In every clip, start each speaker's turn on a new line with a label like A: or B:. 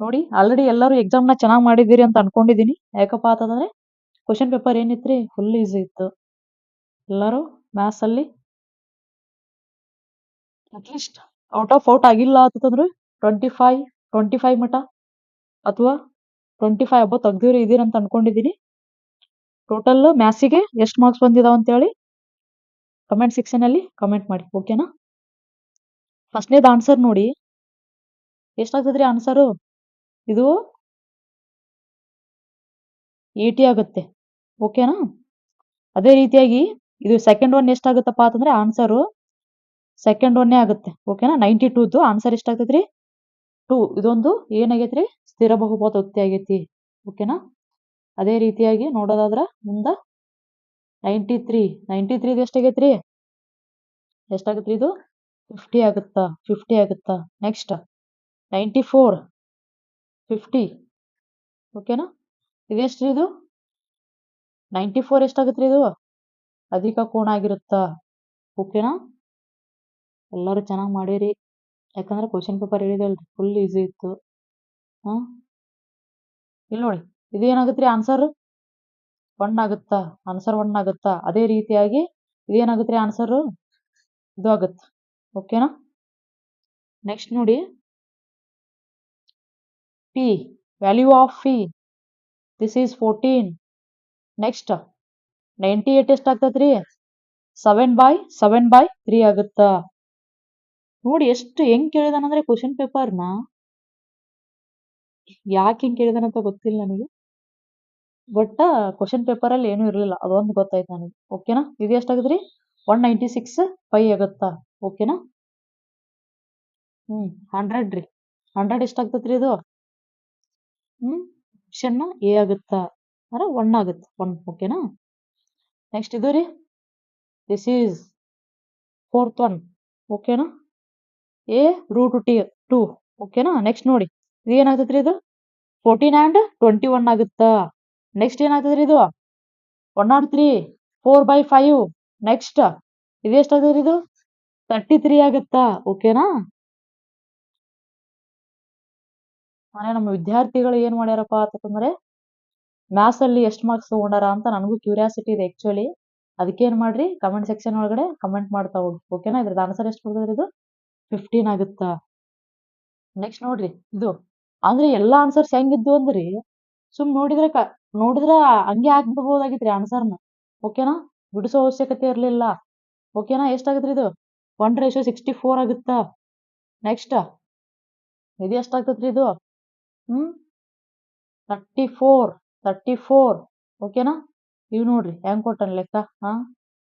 A: ನೋಡಿ ಆಲ್ರೆಡಿ ಎಲ್ಲರೂ ಎಕ್ಸಾಮ್ನ ಚೆನ್ನಾಗಿ ಮಾಡಿದ್ದೀರಿ ಅಂತ ಅನ್ಕೊಂಡಿದ್ದೀನಿ. ಯಾಕಪ್ಪ ಅಂತಂದ್ರೆ ಕ್ವಶನ್ ಪೇಪರ್ ಏನಿತ್ರಿ ಫುಲ್ ಈಸಿ ಇತ್ತು. ಎಲ್ಲರೂ ಮ್ಯಾಥ್ಸ್ ಅಲ್ಲಿ ಅಟ್ಲೀಸ್ಟ್ ಔಟ್ ಆಗಿಲ್ಲ ಅಂತಂದ್ರೆ 25 ಮಟ ಅಥವಾ 25 ಅಬೋ ತೆಗ್ದಿವ್ರಿ ಇದೀರ ಅಂತ ಅನ್ಕೊಂಡಿದ್ದೀನಿ. ಟೋಟಲ್ ಮ್ಯಾಥ್ಸಿಗೆ ಎಷ್ಟು ಮಾರ್ಕ್ಸ್ ಬಂದಿದಾವ ಅಂತೇಳಿ ಕಮೆಂಟ್ ಸೆಕ್ಷನ್ ಅಲ್ಲಿ ಕಮೆಂಟ್ ಮಾಡಿ, ಓಕೆನಾ. ಫಸ್ಟ್ನೇದು ಆನ್ಸರ್ ನೋಡಿ ಎಷ್ಟಾಗ್ತದ್ರಿ ಆನ್ಸರು. ಇದು 80 ಆಗುತ್ತೆ, ಓಕೆನಾ. ಅದೇ ರೀತಿಯಾಗಿ ಇದು ಸೆಕೆಂಡ್ ಒನ್ ಎಷ್ಟಾಗುತ್ತಪ್ಪ ಅಂತಂದ್ರೆ ಆನ್ಸರು ಸೆಕೆಂಡ್ ಒನ್ನೇ ಆಗುತ್ತೆ, ಓಕೆನಾ. 92ದು ಆನ್ಸರ್ ಎಷ್ಟಾಗ್ತೈತ್ರಿ 2. ಇದೊಂದು ಏನಾಗೈತ್ರಿ ಸ್ಥಿರ ಬಹುಪದೋಕ್ತಿ ಆಗೈತಿ, ಓಕೆನಾ. ಅದೇ ರೀತಿಯಾಗಿ ನೋಡೋದಾದ್ರ ಮುಂದ 93 ಎಷ್ಟಾಗೈತ್ರಿ ಎಷ್ಟಾಗತ್ರಿ ಇದು 50 ಆಗುತ್ತಾ. ನೆಕ್ಸ್ಟ್ 94 50, ಓಕೆನಾ. ಇದೆಷ್ಟ್ರಿ ಇದು 94 ಎಷ್ಟಾಗತ್ರಿ ಇದು ಅಧಿಕ ಕೋನ ಆಗಿರುತ್ತಾ, ಓಕೆನಾ. ಎಲ್ಲರೂ ಚೆನ್ನಾಗಿ ಮಾಡಿರಿ, ಯಾಕಂದ್ರೆ ಕ್ವಶನ್ ಪೇಪರ್ ಹೇಳಿದಲ್ರಿ ಫುಲ್ ಈಸಿ ಇತ್ತು. ಇಲ್ಲಿ ನೋಡಿ ಇದೇನಾಗತ್ರಿ ಆನ್ಸರ್ 1 ಆಗುತ್ತಾ, ಆನ್ಸರ್ 1 ಆಗುತ್ತಾ. ಅದೇ ರೀತಿಯಾಗಿ ಇದೇನಾಗತ್ರಿ ಆನ್ಸರ್ ಇದು ಆಗುತ್ತೆ, ಓಕೆನಾ. ನೆಕ್ಸ್ಟ್ ನೋಡಿ P, value of P this is 14. Next 98 ಎಷ್ಟಾಗ್ತದ್ರಿ 7/3 ಆಗುತ್ತಾ. ನೋಡಿ ಎಷ್ಟು ಹೆಂಗ್ ಕೇಳಿದಾನಂದ್ರೆ ಕ್ವಶನ್ ಪೇಪರ್ನ ಯಾಕೆ ಹಿಂಗ್ ಕೇಳಿದಾನಂತ ಗೊತ್ತಿಲ್ಲ ನನಗೆ, ಬಟ್ ಕ್ವಶನ್ ಪೇಪರ್ ಅಲ್ಲಿ ಏನೂ ಇರಲಿಲ್ಲ, ಅದೊಂದು ಗೊತ್ತಾಯ್ತು ನನಗೆ, ಓಕೆನಾ. ಇದು ಎಷ್ಟಾಗತ್ರಿ 196 ಆಗುತ್ತಾ, ಓಕೆನಾ. 100 ರೀ 100 ಎಷ್ಟಾಗ್ತತ್ರಿ ಇದು ಆಪ್ಷನ್ ಎ ಆಗುತ್ತಾ, ಅಂದ್ರೆ 1 ಆಗುತ್ತೆ 1, ಓಕೆನಾ. ನೆಕ್ಸ್ಟ್ ಇದು ರೀ ದಿಸ್ ಈಸ್ 4th ಒನ್, ಓಕೆನಾ. a √2, ಓಕೆನಾ. ನೆಕ್ಸ್ಟ್ ನೋಡಿ ಇದು ಏನಾಗ್ತದ್ರಿ ಇದು 14 and 21 ಆಗುತ್ತಾ. ನೆಕ್ಸ್ಟ್ ಏನಾಗ್ತದ್ರಿ ಇದು 103 4/5. ನೆಕ್ಸ್ಟ್ ಇದು ಎಷ್ಟಾಗ್ತದ್ರಿ ಇದು 33 ಆಗುತ್ತಾ, ಓಕೆನಾ. ಮನೆ ನಮ್ಮ ವಿದ್ಯಾರ್ಥಿಗಳು ಏನ್ ಮಾಡ್ಯಾರಪ್ಪ ಅಂತಂದ್ರೆ ಮ್ಯಾಥ್ಸ್ ಅಲ್ಲಿ ಎಷ್ಟು ಮಾರ್ಕ್ಸ್ ತಗೊಂಡಾರ ಅಂತ ನನಗೂ ಕ್ಯೂರಿಯಾಸಿಟಿ ಇದೆ ಆಕ್ಚುಲಿ. ಅದಕ್ಕೆ ಏನ್ ಮಾಡ್ರಿ ಕಮೆಂಟ್ ಸೆಕ್ಷನ್ ಒಳಗಡೆ ಕಮೆಂಟ್ ಮಾಡ್ತಾ ಹೋಗಿ, ಓಕೆನಾ. ಇದ್ರದ್ದು ಆನ್ಸರ್ ಎಷ್ಟು ಬರ್ತದ್ರಿ ಇದು 15 ಆಗುತ್ತಾ. ನೆಕ್ಸ್ಟ್ ನೋಡ್ರಿ ಇದು ಅಂದ್ರೆ ಎಲ್ಲಾ ಆನ್ಸರ್ಸ್ ಹೆಂಗಿದ್ದು ಅಂದ್ರಿ ನೋಡಿದ್ರೆ ಹಂಗೆ ಹಾಕ್ಬಿಡ್ಬೋದಾಗಿತ್ರಿ ಆನ್ಸರ್ನ, ಓಕೆನಾ. ಬಿಡಿಸೋ ಅವಶ್ಯಕತೆ ಇರ್ಲಿಲ್ಲ, ಓಕೆನಾ. ಎಷ್ಟಾಗತ್ರಿ ಇದು 1:64 ಆಗುತ್ತಾ. ನೆಕ್ಸ್ಟ್ ಇದು ಎಷ್ಟಾಗ್ತದ್ರಿ ಇದು 34, ಓಕೆನಾ. ಇವ್ ನೋಡ್ರಿ ಹೆಂಗ್ ಕೊಟ್ಟನ್ ಲೆಕ್ಕ.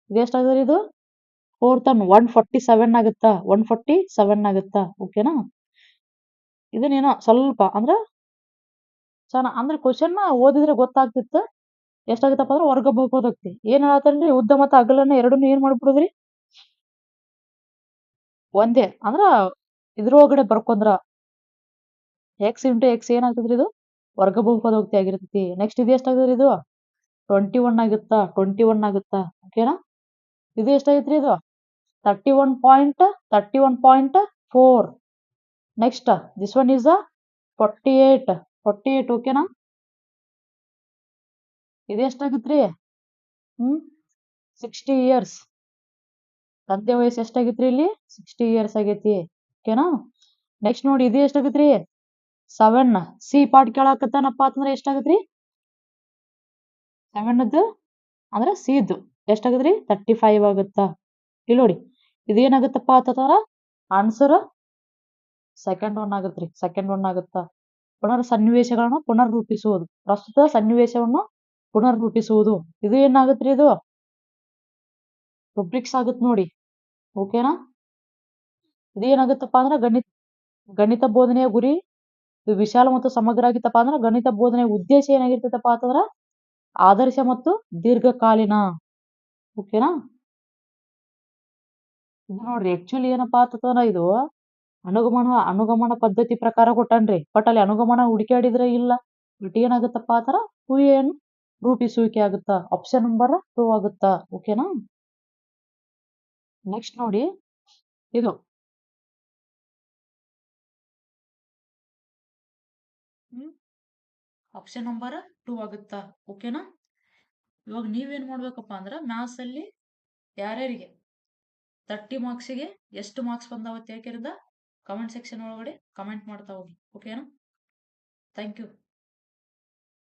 A: ಇದು ಎಷ್ಟಾಗ್ತದ್ರಿ ಇದು 4th ಒನ್ 147 ಆಗುತ್ತಾ, 147 ಆಗುತ್ತಾ, ಓಕೆನಾ. ಇದನ್ನೇನೋ ಸ್ವಲ್ಪ ಅಂದ್ರೆ ಅಂದ್ರೆ ಕ್ವಶನ್ ಓದಿದ್ರೆ ಗೊತ್ತಾಗ್ತಿತ್ತು ಎಷ್ಟಾಗುತ್ತಪ್ಪ ಅಂದ್ರೆ ವರ್ಗ ಬಹುಪದೋಕ್ತಿ ಏನ್ ಹೇಳತ್ತನ್ರಿ ಉದ್ದ ಮತ್ತು ಅಗಲನ್ನ ಎರಡನ್ನೂ ಏನ್ ಮಾಡ್ಬಿಡುದ್ರಿ ಒಂದೇ ಅಂದ್ರ ಇದ್ರೊಳಗಡೆ ಬರ್ಕೊಂಡ್ರ ಎಕ್ಸ್ ಇಂಟು ಎಕ್ಸ್ ಏನಾಗ್ತದ್ರಿ ಇದು ವರ್ಗ ಬಹುಪದೋಕ್ತಿ ಆಗಿರ್ತೈತಿ. ನೆಕ್ಸ್ಟ್ ಇದು ಎಷ್ಟಾಗ್ತದ್ರಿ ಇದು 21 ಆಗುತ್ತಾ, ಓಕೆನಾ. ಇದು ಎಷ್ಟಾಗೈತ್ರಿ ಇದು 31.4. ನೆಕ್ಸ್ಟ್ ದಿಸ್ ಒನ್ ಈಸ್ 48, ಓಕೆನಾ. ಇದು ಎಷ್ಟಾಗತ್ರಿ 60 ಇಯರ್ಸ್. ತಂದೆ ವಯಸ್ಸು ಎಷ್ಟಾಗೈತ್ರಿ ಇಲ್ಲಿ 60 ಇಯರ್ಸ್ ಆಗೈತಿ, ಓಕೆನಾ. ನೆಕ್ಸ್ಟ್ ನೋಡಿ ಇದು ಎಷ್ಟಾಗತ್ರಿ 7. ಸಿ ಪಾರ್ಟ್ ಕೇಳಾಕತ್ತಾನಪ್ಪ ಅಂತಂದ್ರೆ ಎಷ್ಟಾಗತ್ರಿ 7ದ್ದು ಅಂದ್ರೆ ಸಿದು ಎಷ್ಟಾಗತ್ರಿ 35 ಆಗುತ್ತಾ. ಇಲ್ಲಿ ನೋಡಿ ಇದೇನಾಗುತ್ತಪ್ಪ ಅಂತಂದ್ರ ಆನ್ಸರ್ ಸೆಕೆಂಡ್ ಒನ್ ಆಗುತ್ತಾ. ಸನ್ನಿವೇಶಗಳನ್ನು ಪುನರ್ರೂಪಿಸುವುದು, ಪ್ರಸ್ತುತ ಸನ್ನಿವೇಶವನ್ನು ಪುನರ್ರೂಪಿಸುವುದು. ಇದು ಏನಾಗತ್ರಿ ಇದು ರುಬ್ರಿಕ್ಸ್ ಆಗುತ್ತೆ ನೋಡಿ, ಓಕೆನಾ. ಇದೇನಾಗುತ್ತಪ್ಪ ಅಂದ್ರೆ ಗಣಿತ ಬೋಧನೆಯ ಗುರಿ ಇದು ವಿಶಾಲ ಮತ್ತು ಸಮಗ್ರ ಆಗಿತ್ತಪ್ಪ ಅಂದ್ರೆ ಗಣಿತ ಬೋಧನೆಯ ಉದ್ದೇಶ ಏನಾಗಿರ್ತೈತಪ್ಪ ಅಂತಂದ್ರ ಆದರ್ಶ ಮತ್ತು ದೀರ್ಘಕಾಲೀನ, ಓಕೆನಾ. ಇದು ನೋಡ್ರಿ ಆಕ್ಚುಲಿ ಏನಪ್ಪಾ ಅಂತಂದ್ರ ಇದು ಅನುಗಮನ ಪದ್ಧತಿ ಪ್ರಕಾರ ಕೊಟ್ಟನ್ರಿ, ಬಟ್ ಅಲ್ಲಿ ಅನುಗಮನ ಹುಡುಕಾಡಿದ್ರೆ ಇಲ್ಲ. ಬಟ್ ಏನಾಗುತ್ತಪ್ಪ ಆತರ ಊಹೆಯನ್ನು ರೂಪಿಸುವಿಕೆ ಆಗುತ್ತಾ, ಆಪ್ಷನ್ ನಂಬರ್ 2 ಆಗುತ್ತಾ, ಓಕೆನಾ. ನೆಕ್ಸ್ಟ್ ನೋಡಿ ಇದು ಆಪ್ಷನ್ ನಂಬರ್ 2 ಆಗುತ್ತಾ? ಓಕೆನಾ? ಇವಾಗ ನೀವೇನ್ ಮಾಡ್ಬೇಕಪ್ಪ ಅಂದ್ರೆ ಮ್ಯಾಥ್ಸ್ ಅಲ್ಲಿ ಯಾರ್ಯಾರಿಗೆ 30 ಮಾರ್ಕ್ಸಿಗೆ ಎಷ್ಟು ಮಾರ್ಕ್ಸ್ ಬಂದಾವ ತಿಳ್ಕಿರದ ಕಮೆಂಟ್ ಸೆಕ್ಷನ್ ಒಳಗಡೆ ಕಮೆಂಟ್ ಮಾಡ್ತಾ ಹೋಗಿ. ಓಕೆನಾ? Thank you.